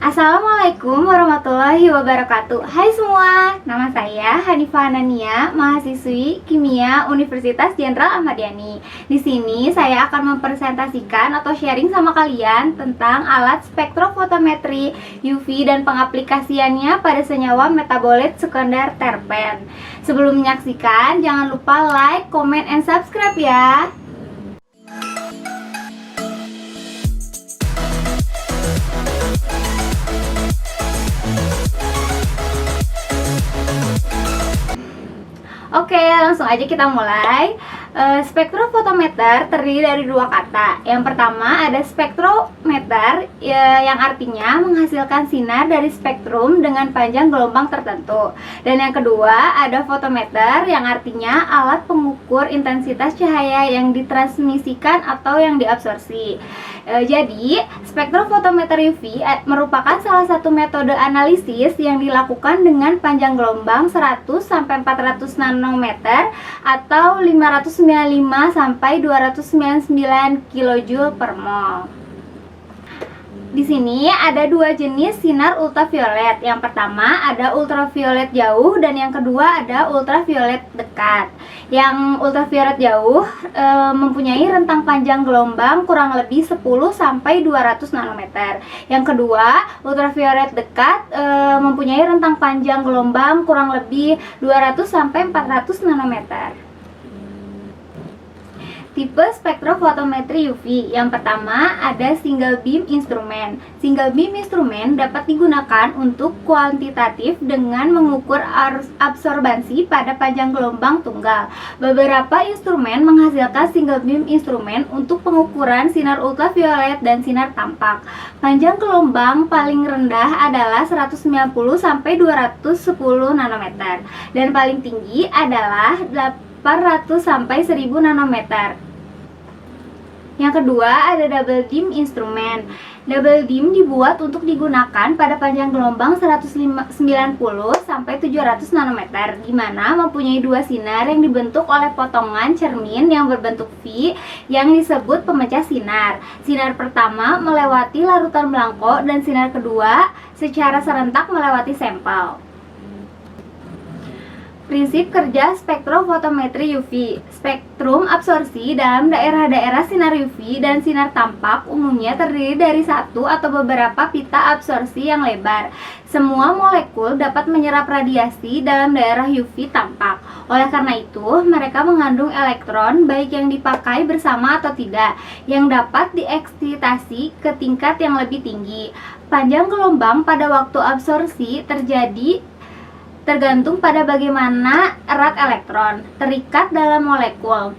Assalamualaikum warahmatullahi wabarakatuh. Hai semua, nama saya Hanifah Anania, mahasiswi Kimia Universitas Jenderal Ahmad Yani. Di sini saya akan mempresentasikan atau sharing sama kalian tentang alat spektrofotometri UV dan pengaplikasiannya pada senyawa metabolit sekunder terpen. Sebelum menyaksikan, jangan lupa like, comment, and subscribe ya. Oke, langsung aja kita mulai. Spektrofotometer terdiri dari dua kata. Yang pertama ada spektrometer, yang artinya menghasilkan sinar dari spektrum dengan panjang gelombang tertentu. Dan yang kedua ada fotometer, yang artinya alat pengukur intensitas cahaya yang ditransmisikan atau yang diabsorpsi. Jadi, spektrofotometer UV merupakan salah satu metode analisis yang dilakukan dengan panjang gelombang 100 sampai 400 nanometer atau 595 sampai 299 kJ per mol. Di sini ada dua jenis sinar ultraviolet. Yang pertama ada ultraviolet jauh dan yang kedua ada ultraviolet dekat. Yang ultraviolet jauh mempunyai rentang panjang gelombang kurang lebih 10 sampai 200 nanometer. Yang kedua, ultraviolet dekat mempunyai rentang panjang gelombang kurang lebih 200 sampai 400 nanometer. Tipe spektrofotometri UV. Yang pertama ada single beam instrument. Single beam instrument dapat digunakan untuk kuantitatif dengan mengukur absorbansi pada panjang gelombang tunggal. Beberapa instrumen menghasilkan single beam instrument untuk pengukuran sinar ultraviolet dan sinar tampak. Panjang gelombang paling rendah adalah 190 sampai 210 nanometer dan paling tinggi adalah 800 sampai 1000 nanometer. Yang kedua ada double beam instrument. Double beam dibuat untuk digunakan pada panjang gelombang 190 sampai 700 nanometer, di mana mempunyai dua sinar yang dibentuk oleh potongan cermin yang berbentuk V yang disebut pemecah sinar. Sinar pertama melewati larutan belangko dan sinar kedua secara serentak melewati sampel. Prinsip kerja spektrofotometri UV. Spektrum absorpsi dalam daerah-daerah sinar UV dan sinar tampak umumnya terdiri dari satu atau beberapa pita absorpsi yang lebar. Semua molekul dapat menyerap radiasi dalam daerah UV tampak. Oleh karena itu, mereka mengandung elektron baik yang dipakai bersama atau tidak, yang dapat dieksitasi ke tingkat yang lebih tinggi. Panjang gelombang pada waktu absorpsi tergantung pada bagaimana erat elektron terikat dalam molekul.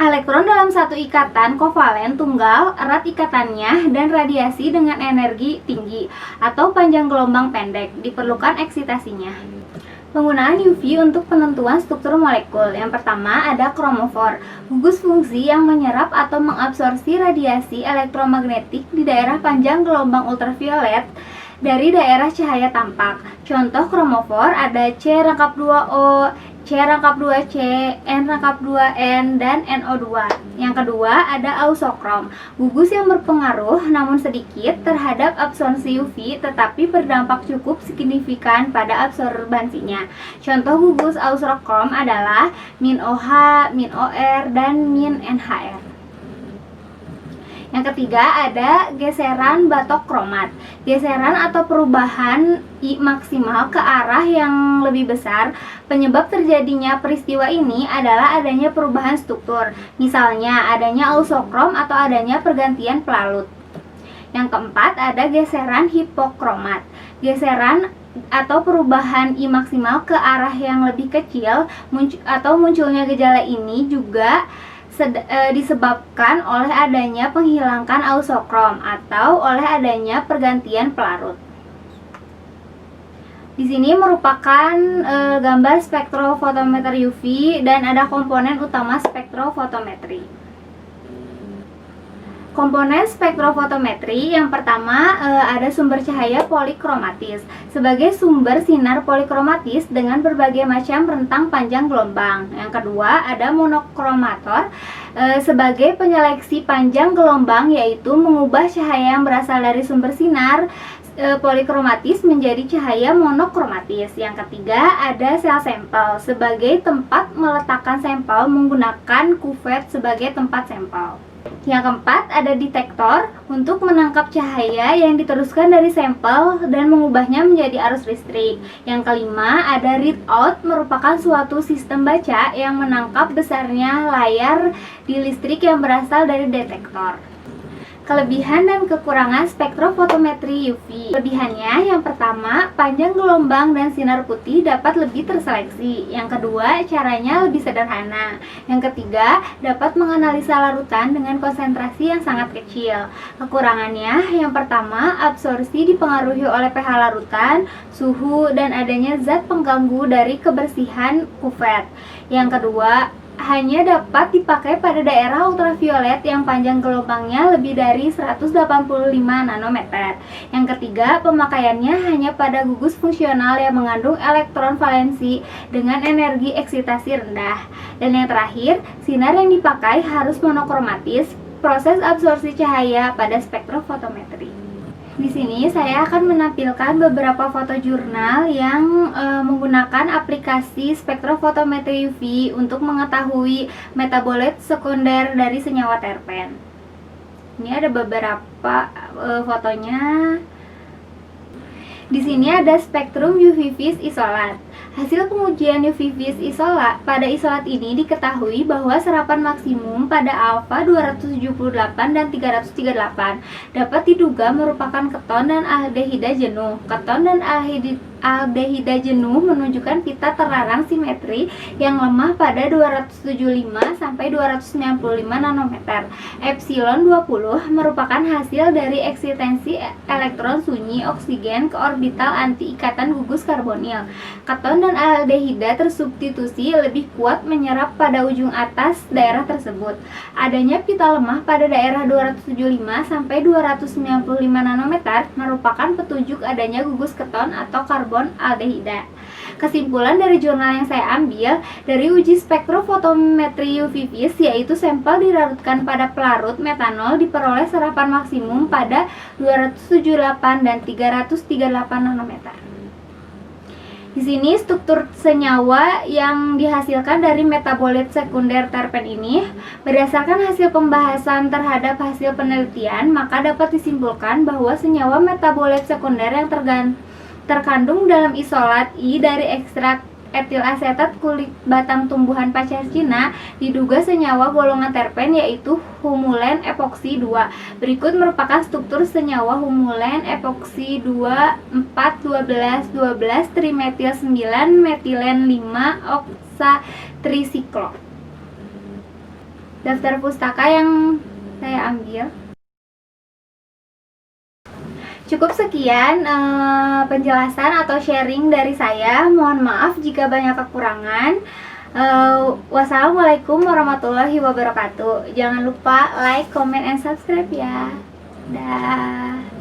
Elektron dalam satu ikatan kovalen tunggal erat ikatannya dan radiasi dengan energi tinggi atau panjang gelombang pendek diperlukan eksitasinya. Penggunaan UV untuk penentuan struktur molekul. Yang pertama ada kromofor, gugus fungsi yang menyerap atau mengabsorpsi radiasi elektromagnetik di daerah panjang gelombang ultraviolet dari daerah cahaya tampak. Contoh kromofor ada C-2O, C-2C, N-2N, dan NO2. Yang kedua ada ausokrom, gugus yang berpengaruh namun sedikit terhadap absorpsi UV tetapi berdampak cukup signifikan pada absorbansinya. Contoh gugus ausokrom adalah -OH, -OR, dan -NHR. Yang ketiga ada geseran batok kromat. Geseran atau perubahan I maksimal ke arah yang lebih besar. Penyebab terjadinya peristiwa ini adalah adanya perubahan struktur, misalnya adanya ausokrom atau adanya pergantian pelalut. Yang keempat ada geseran hipokromat. Geseran atau perubahan I maksimal ke arah yang lebih kecil atau munculnya gejala ini juga disebabkan oleh adanya penghilangkan ausokrom atau oleh adanya pergantian pelarut. Di sini merupakan gambar spektrofotometer UV dan ada komponen utama spektrofotometri. Komponen spektrofotometri yang pertama ada sumber cahaya polikromatis sebagai sumber sinar polikromatis dengan berbagai macam rentang panjang gelombang. Yang kedua ada monokromator sebagai penyeleksi panjang gelombang, yaitu mengubah cahaya yang berasal dari sumber sinar polikromatis menjadi cahaya monokromatis. Yang ketiga ada sel sampel sebagai tempat meletakkan sampel menggunakan kuvet sebagai tempat sampel. Yang keempat ada detektor untuk menangkap cahaya yang diteruskan dari sampel dan mengubahnya menjadi arus listrik. Yang kelima ada readout, merupakan suatu sistem baca yang menangkap besarnya layar di listrik yang berasal dari detektor. Kelebihan dan kekurangan spektrofotometri UV. Kelebihannya yang pertama, panjang gelombang dan sinar putih dapat lebih terseleksi. Yang kedua, caranya lebih sederhana. Yang ketiga, dapat menganalisa larutan dengan konsentrasi yang sangat kecil. Kekurangannya yang pertama, absorpsi dipengaruhi oleh pH larutan, suhu, dan adanya zat pengganggu dari kebersihan kuvet. Yang kedua, hanya dapat dipakai pada daerah ultraviolet yang panjang gelombangnya lebih dari 185 nanometer. Yang ketiga, pemakaiannya hanya pada gugus fungsional yang mengandung elektron valensi dengan energi eksitasi rendah. Dan yang terakhir, sinar yang dipakai harus monokromatis, proses absorpsi cahaya pada spektrofotometri. Di sini saya akan menampilkan beberapa foto jurnal yang menggunakan aplikasi spektrofotometri UV untuk mengetahui metabolit sekunder dari senyawa terpen. Ini ada beberapa fotonya. Di sini ada spektrum UV vis isolat. Hasil pengujian UV vis isolat pada isolat ini diketahui bahwa serapan maksimum pada alfa 278 dan 338 dapat diduga merupakan keton dan aldehida jenuh. Keton dan aldehida jenuh menunjukkan pita terlarang simetri yang lemah pada 275 sampai 295 nanometer. Epsilon 20 merupakan hasil dari eksistensi elektron sunyi oksigen ke orbital anti ikatan gugus karbonil. Keton dan aldehida tersubstitusi lebih kuat menyerap pada ujung atas daerah tersebut. Adanya pita lemah pada daerah 275 sampai 295 nanometer merupakan petunjuk adanya gugus keton atau karbon aldehida. Kesimpulan dari jurnal yang saya ambil dari uji spektrofotometri UV vis, yaitu sampel dirarutkan pada pelarut metanol diperoleh serapan maksimum pada 278 dan 338 nanometer. Di sini struktur senyawa yang dihasilkan dari metabolit sekunder terpen ini. Berdasarkan hasil pembahasan terhadap hasil penelitian, maka dapat disimpulkan bahwa senyawa metabolit sekunder yang terkandung dalam isolat I dari ekstrak etil asetat kulit batang tumbuhan pacar Cina diduga senyawa golongan terpen, yaitu humulen epoksi 2. Berikut merupakan struktur senyawa humulen epoksi 2 4 12 12 trimetil 9 metilen 5 oksatrisiklo. Daftar pustaka yang saya ambil. Cukup sekian penjelasan atau sharing dari saya. Mohon maaf jika banyak kekurangan. Wassalamualaikum warahmatullahi wabarakatuh. Jangan lupa like, comment, and subscribe ya. Dah.